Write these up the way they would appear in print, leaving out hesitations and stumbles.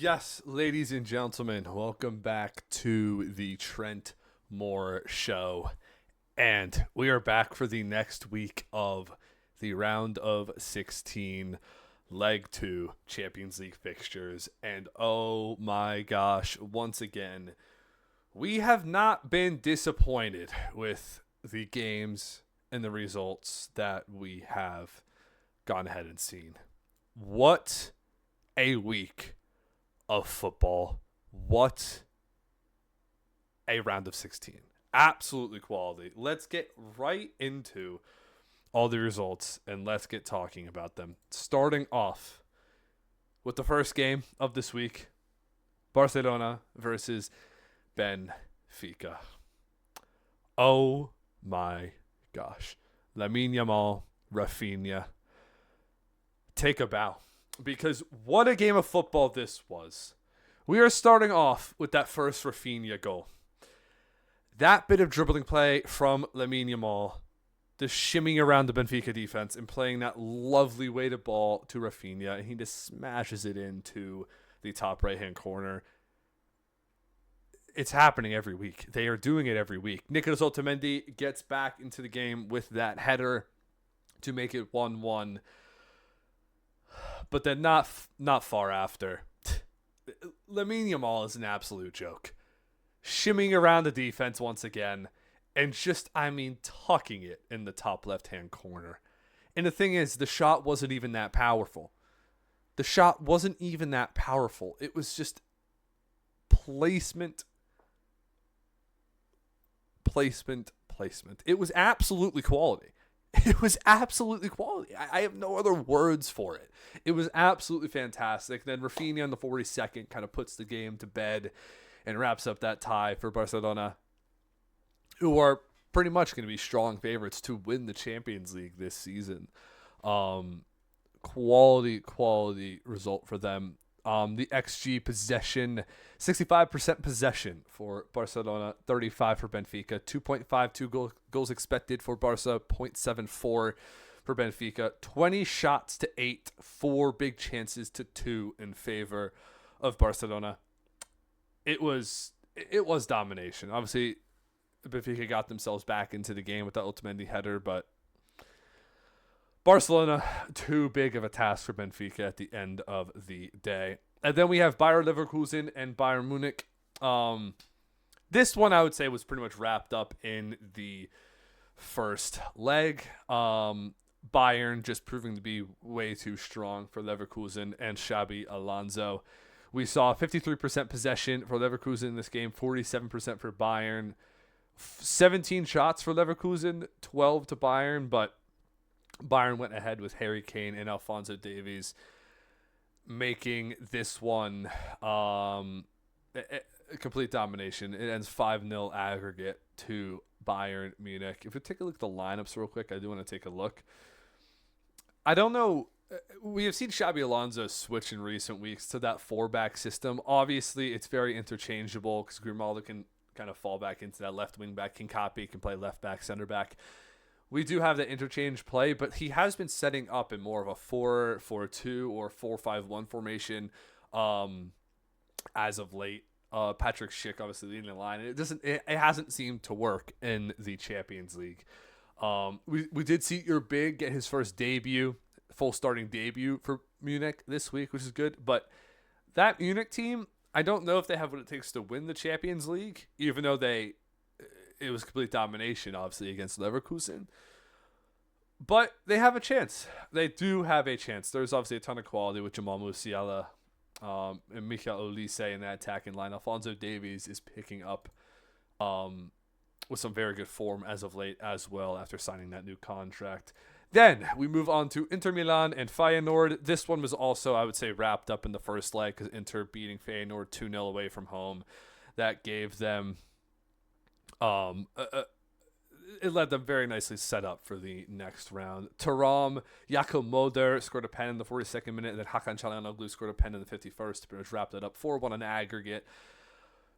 Yes, ladies and gentlemen, welcome back to the Trent Moore Show. And we are back for the next week of the round of 16, leg 2 Champions League fixtures. And oh my gosh, once again, we have not been disappointed with the games and the results that we have gone ahead and seen. What a week of football. What a round of 16. Absolutely quality. Let's get right into all the results and let's get talking about them. Starting off with the first game of this week, Barcelona versus Benfica. Oh my gosh. Lamine Yamal, Rafinha. Take a bow. Because what a game of football this was. We are starting off with that first Rafinha goal. That bit of dribbling play from Lamine Yamal, the shimmying around the Benfica defense and playing that lovely weighted ball to Rafinha, and he just smashes it into the top right-hand corner. It's happening every week. They are doing it every week. Nicolas Otamendi gets back into the game with that header to make it 1-1. But then not far after, Lamine Yamal is an absolute joke. Shimmying around the defense once again and just, tucking it in the top left-hand corner. And the thing is, the shot wasn't even that powerful. It was just placement. It was absolutely quality. I have no other words for it. It was absolutely fantastic. Then Rafinha on the 42nd kind of puts the game to bed and wraps up that tie for Barcelona, who are pretty much going to be strong favorites to win the Champions League this season. Quality result for them. The XG possession, 65% possession for Barcelona, 35 for Benfica, 2.52 goals expected for Barca, 0.74 for Benfica, 20 shots to 8, 4 big chances to 2 in favor of Barcelona. It was domination. Obviously, Benfica got themselves back into the game with that Otamendi header, but Barcelona, too big of a task for Benfica at the end of the day. And then we have Bayer Leverkusen and Bayern Munich. This one, I would say, was pretty much wrapped up in the first leg. Bayern just proving to be way too strong for Leverkusen and Xabi Alonso. We saw 53% possession for Leverkusen in this game, 47% for Bayern. 17 shots for Leverkusen, 12 to Bayern, but Bayern went ahead with Harry Kane and Alphonso Davies, making this one a complete domination. It ends 5-0 aggregate to Bayern Munich. If we take a look at the lineups real quick, I do want to take a look. I don't know. We have seen Xabi Alonso switch in recent weeks to that 4-back system. Obviously, it's very interchangeable because Grimaldo can kind of fall back into that left wing back. Kinkapi can play left back, center back. We do have the interchange play, but he has been setting up in more of a 4-4-2 or 4-5-1 formation as of late. Patrick Schick obviously leading the line. It hasn't seemed to work in the Champions League. We did see Big get his first full starting debut for Munich this week, which is good. But that Munich team, I don't know if they have what it takes to win the Champions League, even though it was complete domination, obviously, against Leverkusen. But they have a chance. They do have a chance. There's obviously a ton of quality with Jamal Musiala and Michael Olise in that attacking line. Alphonso Davies is picking up with some very good form as of late as well after signing that new contract. Then we move on to Inter Milan and Feyenoord. This one was also, I would say, wrapped up in the first leg because Inter beating Feyenoord 2-0 away from home. That gave them it led them very nicely set up for the next round. Thuram, Jakob Moder scored a pen in the 42nd minute, and then Hakan Çalhanoğlu scored a pen in the 51st to pretty much wrap that up. 4-1 on aggregate.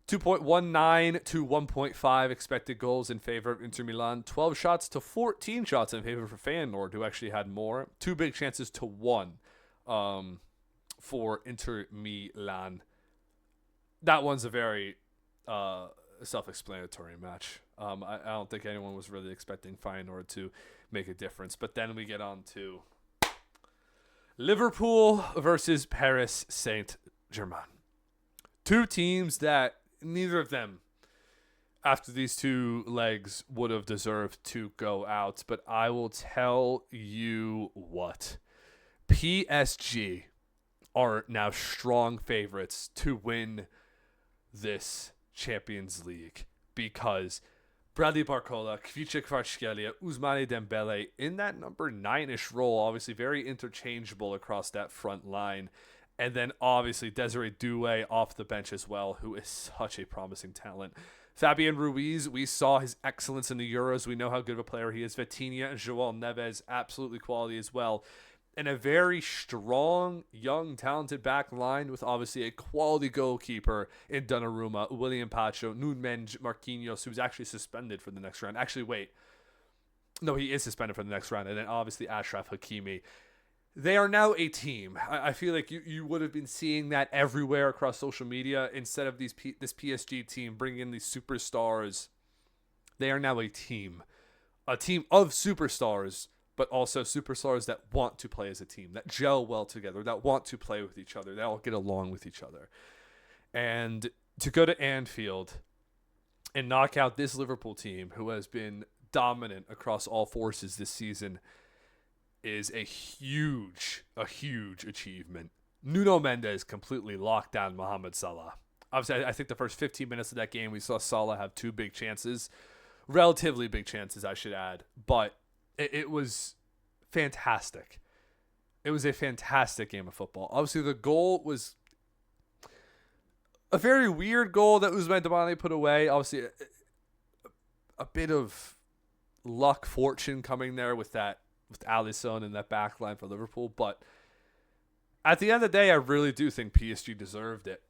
2.19 to 1.5 expected goals in favor of Inter Milan. 12 shots to 14 shots in favor for Feyenoord, who actually had more. 2 big chances to 1 for Inter Milan. that one's a very self-explanatory match. I don't think anyone was really expecting Feyenoord to make a difference. But then we get on to Liverpool versus Paris Saint-Germain. Two teams that neither of them, after these two legs, would have deserved to go out. But I will tell you what. PSG are now strong favorites to win this Champions League because Bradley Barcola, Kvicha Kvaratskhelia, Ousmane Dembele in that number 9-ish role, obviously very interchangeable across that front line. And then obviously Desiree Doué off the bench as well, who is such a promising talent. Fabian Ruiz, we saw his excellence in the Euros. We know how good of a player he is. Vitinha and João Neves, absolutely quality as well. And a very strong, young, talented back line with obviously a quality goalkeeper in Donnarumma, William Pacho, Núñez, Marquinhos, who's actually suspended for the next round. Actually, wait. No, he is suspended for the next round. And then obviously Achraf Hakimi. They are now a team. I feel like you would have been seeing that everywhere across social media instead of this PSG team bringing in these superstars. They are now a team of superstars, but also superstars that want to play as a team, that gel well together, that want to play with each other, that all get along with each other. And to go to Anfield and knock out this Liverpool team, who has been dominant across all forces this season, is a huge achievement. Nuno Mendes completely locked down Mohamed Salah. Obviously, I think the first 15 minutes of that game, we saw Salah have two big chances. Relatively big chances, I should add. But it was fantastic. It was a fantastic game of football. Obviously, the goal was a very weird goal that Ousmane Dembele put away. Obviously, a bit of luck, fortune coming there with Alisson and that back line for Liverpool. But at the end of the day, I really do think PSG deserved it.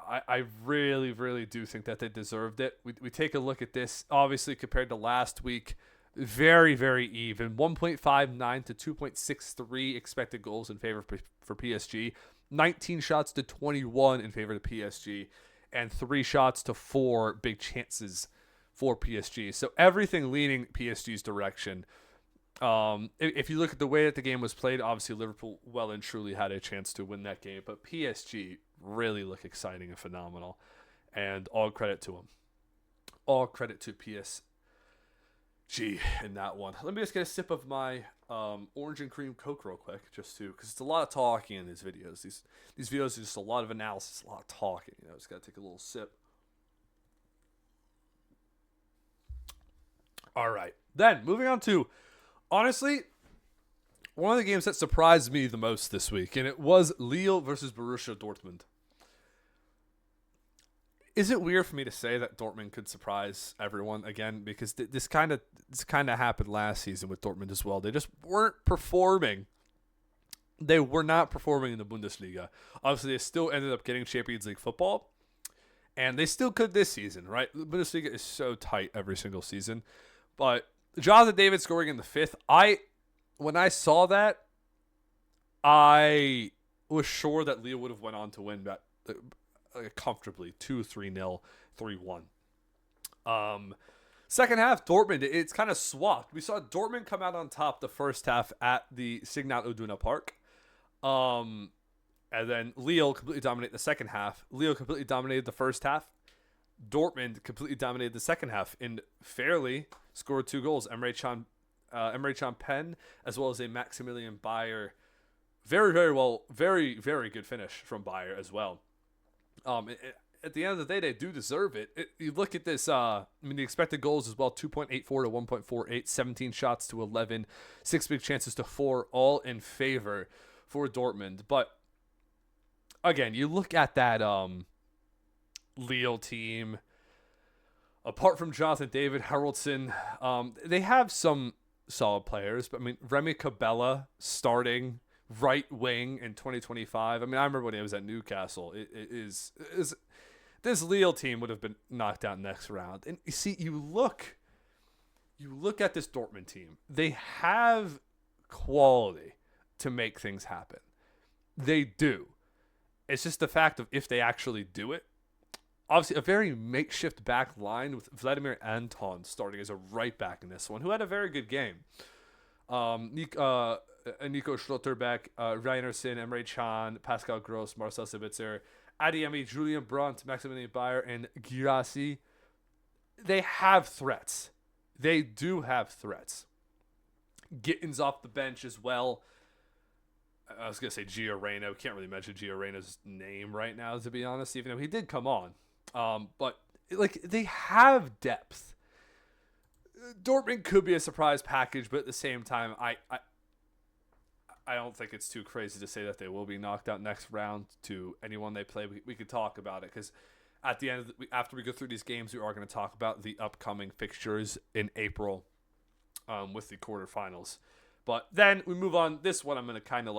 I really, really do think that they deserved it. We take a look at this, obviously, compared to last week. Very, very even. 1.59 to 2.63 expected goals in favor for PSG. 19 shots to 21 in favor of PSG. And 3 shots to 4 big chances for PSG. So everything leaning PSG's direction. If you look at the way that the game was played, obviously Liverpool well and truly had a chance to win that game. But PSG really look exciting and phenomenal. And all credit to them. All credit to PSG in that one. Let me just get a sip of my orange and cream Coke real quick, just to, because it's a lot of talking in these videos. These videos are just a lot of analysis, a lot of talking. Just got to take a little sip. All right. Then, moving on to, honestly, one of the games that surprised me the most this week, and it was Lille versus Borussia Dortmund. Is it weird for me to say that Dortmund could surprise everyone again? Because this kind of happened last season with Dortmund as well. They just weren't performing. They were not performing in the Bundesliga. Obviously, they still ended up getting Champions League football. And they still could this season, right? The Bundesliga is so tight every single season. But Jonathan David scoring in the 5th. When I saw that, I was sure that Lille would have went on to win that comfortably 2-3-0, 3-1. Second half, Dortmund, it's kind of swapped. We saw Dortmund come out on top the first half at the Signal Iduna Park. And then Lille completely dominated the second half. Lille completely dominated the first half. Dortmund completely dominated the second half and fairly scored 2 goals. Emre Can Pen, as well as a Maximilian Bayer. Very, very well, very, very good finish from Bayer as well. At the end of the day, they do deserve it. You look at this, the expected goals as well, 2.84 to 1.48, 17 shots to 11, 6 big chances to 4, all in favor for Dortmund. But, again, you look at that Lille team, apart from Jonathan David, Haraldson, they have some solid players. But, Remy Cabella starting right wing in 2025. I remember when he was at Newcastle. This Lille team would have been knocked out next round. And you see, you look at this Dortmund team. They have quality to make things happen. They do. It's just the fact of if they actually do it. obviously a very makeshift back line with Vladimir Anton starting as a right back in this one, who had a very good game. Nico Schlotterbeck, Reinerson, Emre Can, Pascal Gross, Marcel Sabitzer, Adeyemi, Julian Brandt, Maximilian Bayer, and Girassi. They have threats. They do have threats. Gittins off the bench as well. I was going to say Gio Reyna. We can't really mention Gio Reyna's name right now, to be honest, even though he did come on. But they have depth. Dortmund could be a surprise package, but at the same time, I don't think it's too crazy to say that they will be knocked out next round to anyone they play. We could talk about it because at the end, after we go through these games, we are going to talk about the upcoming fixtures in April with the quarterfinals. But then we move on. This one I'm going to kind of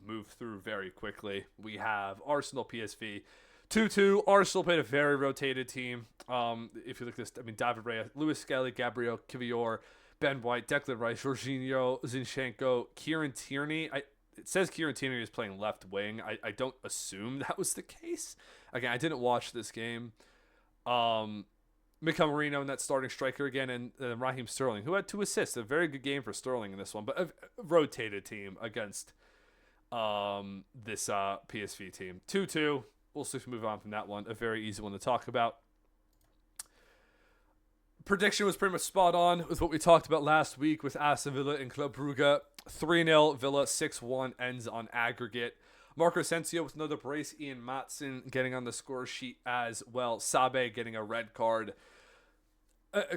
move through very quickly. We have Arsenal PSV 2-2. Arsenal played a very rotated team. If you look at this, David Raya, Lewis Skelly, Gabriel Kivior, Ben White, Declan Rice, Jorginho, Zinchenko, Kieran Tierney. It says Kieran Tierney is playing left wing. I don't assume that was the case. Again, I didn't watch this game. Mikel Merino in that starting striker again, and Raheem Sterling, who had 2 assists. A very good game for Sterling in this one, but a rotated team against this PSV team. 2-2. We'll just move on from that one. A very easy one to talk about. Prediction was pretty much spot on with what we talked about last week with Aston Villa and Club Brugge. 3-0 Villa, 6-1 ends on aggregate. Marco Asensio with another brace. Ian Matson getting on the score sheet as well. Sabe getting a red card.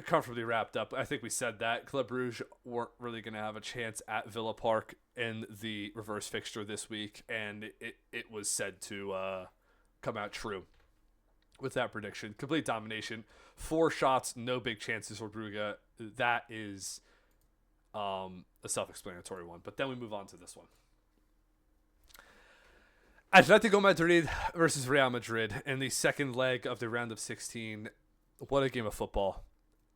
Comfortably wrapped up. I think we said that. Club Brugge weren't really going to have a chance at Villa Park in the reverse fixture this week, and it was said to come out true with that prediction. Complete domination. 4 shots, no big chances for Brugge. That is a self-explanatory one. But then we move on to this one. Atletico Madrid versus Real Madrid in the second leg of the round of 16. What a game of football.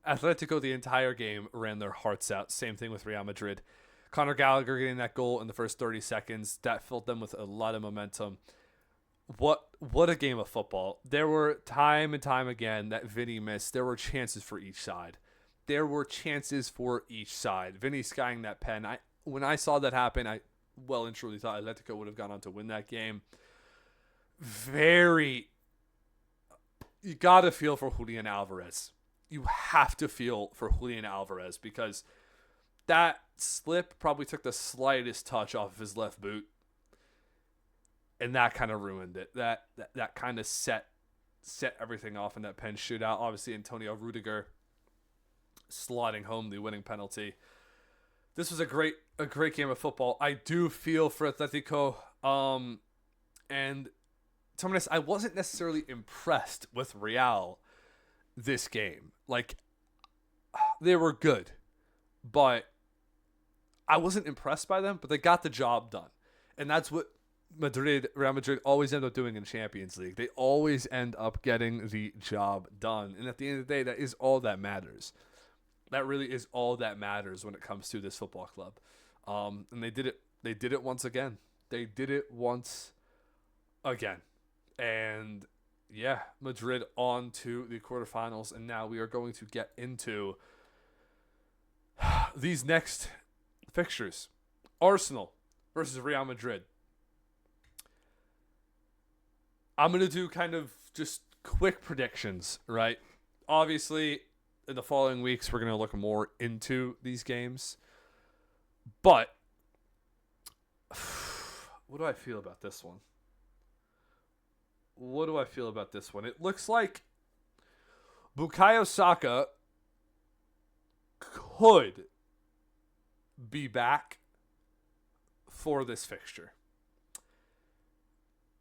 Atletico, the entire game, ran their hearts out. Same thing with Real Madrid. Conor Gallagher getting that goal in the first 30 seconds. That filled them with a lot of momentum. What a game of football. There were time and time again that Vinny missed. There were chances for each side. Vinny skying that pen. When I saw that happen, I well and truly thought Atletico would have gone on to win that game. You got to feel for Julian Alvarez. You have to feel for Julian Alvarez because that slip probably took the slightest touch off of his left boot. And that kind of ruined it. That kind of set everything off in that pen shootout. Obviously, Antonio Rudiger slotting home the winning penalty. This was a great game of football. I do feel for Atletico. And to be honest, I wasn't necessarily impressed with Real this game. They were good, but I wasn't impressed by them. But they got the job done, and that's what Real Madrid always end up doing in Champions League. They always end up getting the job done. And at the end of the day, that is all that matters. That really is all that matters when it comes to this football club. And they did it. They did it once again. And yeah, Madrid on to the quarterfinals. And now we are going to get into these next fixtures. Arsenal versus Real Madrid. I'm going to do kind of just quick predictions, right? Obviously, in the following weeks, we're going to look more into these games. But what do I feel about this one? It looks like Bukayo Saka could be back for this fixture.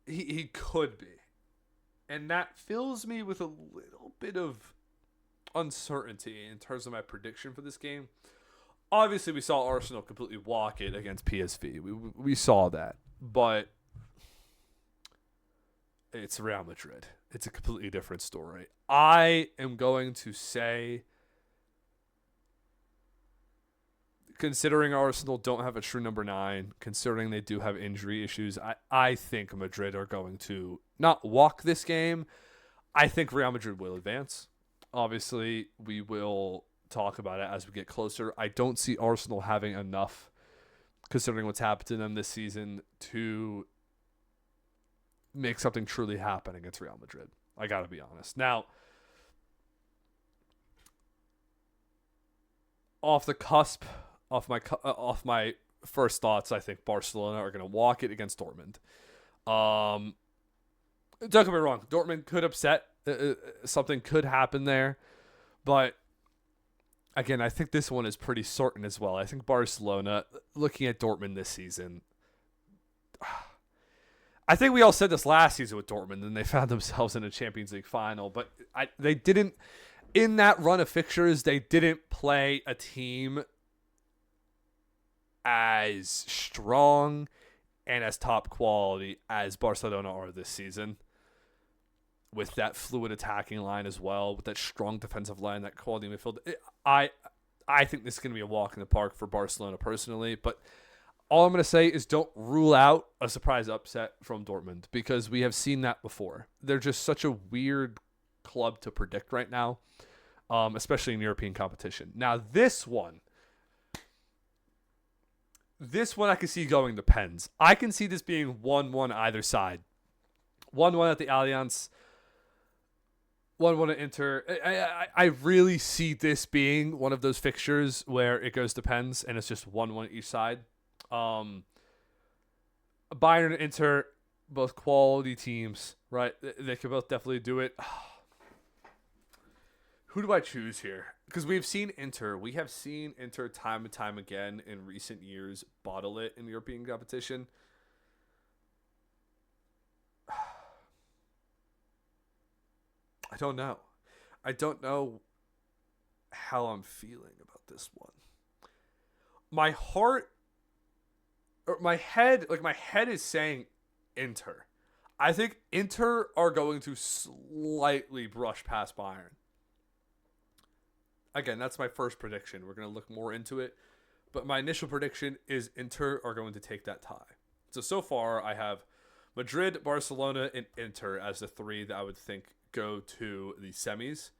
He could be. And that fills me with a little bit of uncertainty in terms of my prediction for this game. Obviously, we saw Arsenal completely walk it against PSV. We saw that. But it's Real Madrid. It's a completely different story. I am going to say, considering Arsenal don't have a true number 9, considering they do have injury issues, I think Madrid are going to not walk this game. I think Real Madrid will advance. Obviously, we will talk about it as we get closer. I don't see Arsenal having enough, considering what's happened to them this season, to make something truly happen against Real Madrid. I got to be honest. Now, off the cusp, off my first thoughts, I think Barcelona are going to walk it against Dortmund. Don't get me wrong, Dortmund could upset. Something could happen there, but again, I think this one is pretty certain as well. I think Barcelona, looking at Dortmund this season, I think we all said this last season with Dortmund, and they found themselves in a Champions League final, but they didn't, in that run of fixtures, they didn't play a team as strong and as top quality as Barcelona are this season, with that fluid attacking line as well, with that strong defensive line, that quality midfield. I think this is going to be a walk in the park for Barcelona personally, but all I'm going to say is don't rule out a surprise upset from Dortmund, because we have seen that before. They're just such a weird club to predict right now, especially in European competition. Now, this one I can see going to pens. I can see this being 1-1 either side. 1-1 at the Allianz, 1-1 at Inter. I really see this being one of those fixtures where it goes to pens and it's just 1-1 at each side. Bayern and Inter, both quality teams, right? They could both definitely do it. Who do I choose here? Because we have seen Inter time and time again in recent years bottle it in European competition. I don't know. I don't know how I'm feeling about this one. My head is saying Inter. I think Inter are going to slightly brush past Bayern. Again, that's my first prediction. We're going to look more into it. But my initial prediction is Inter are going to take that tie. So far, I have Madrid, Barcelona, and Inter as the three that I would think go to the semis.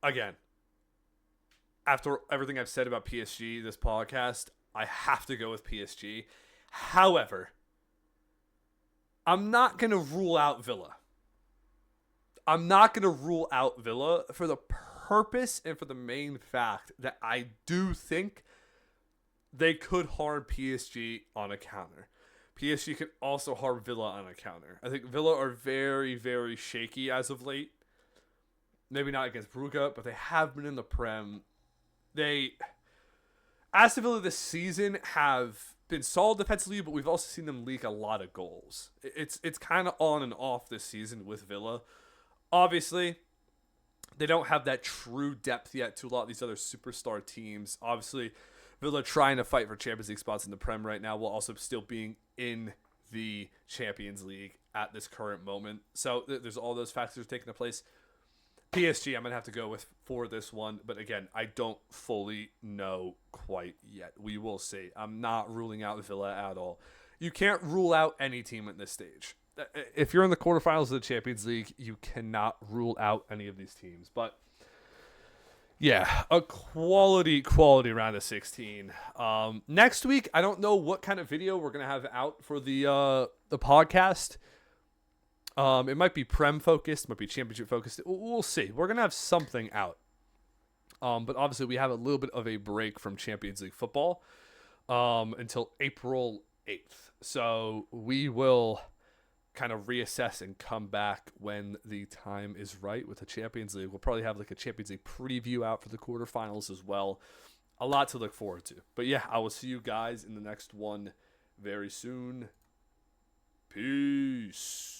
Again, after everything I've said about PSG this podcast, I have to go with PSG. However, I'm not going to rule out Villa. I'm not going to rule out Villa for the purpose and for the main fact that I do think they could harm PSG on a counter. PSG can also harm Villa on a counter. I think Villa are very, very shaky as of late. Maybe not against Brugge, but they have been in the Prem. Aston Villa this season have been solid defensively, but we've also seen them leak a lot of goals. It's kind of on and off this season with Villa. Obviously, they don't have that true depth yet to a lot of these other superstar teams. Obviously, Villa trying to fight for Champions League spots in the Prem right now, while also still being in the Champions League at this current moment. So there's all those factors taking place. PSG, I'm going to have to go with for this one. But again, I don't fully know quite yet. We will see. I'm not ruling out Villa at all. You can't rule out any team at this stage. If you're in the quarterfinals of the Champions League, you cannot rule out any of these teams. But yeah, a quality round of 16. Next week, I don't know what kind of video we're going to have out for the podcast. It might be Prem focused, might be Championship focused. We'll see. We're going to have something out. But obviously we have a little bit of a break from Champions League football until April 8th. So we will kind of reassess and come back when the time is right with the Champions League. We'll probably have like a Champions League preview out for the quarterfinals as well. A lot to look forward to. But yeah, I will see you guys in the next one very soon. Peace.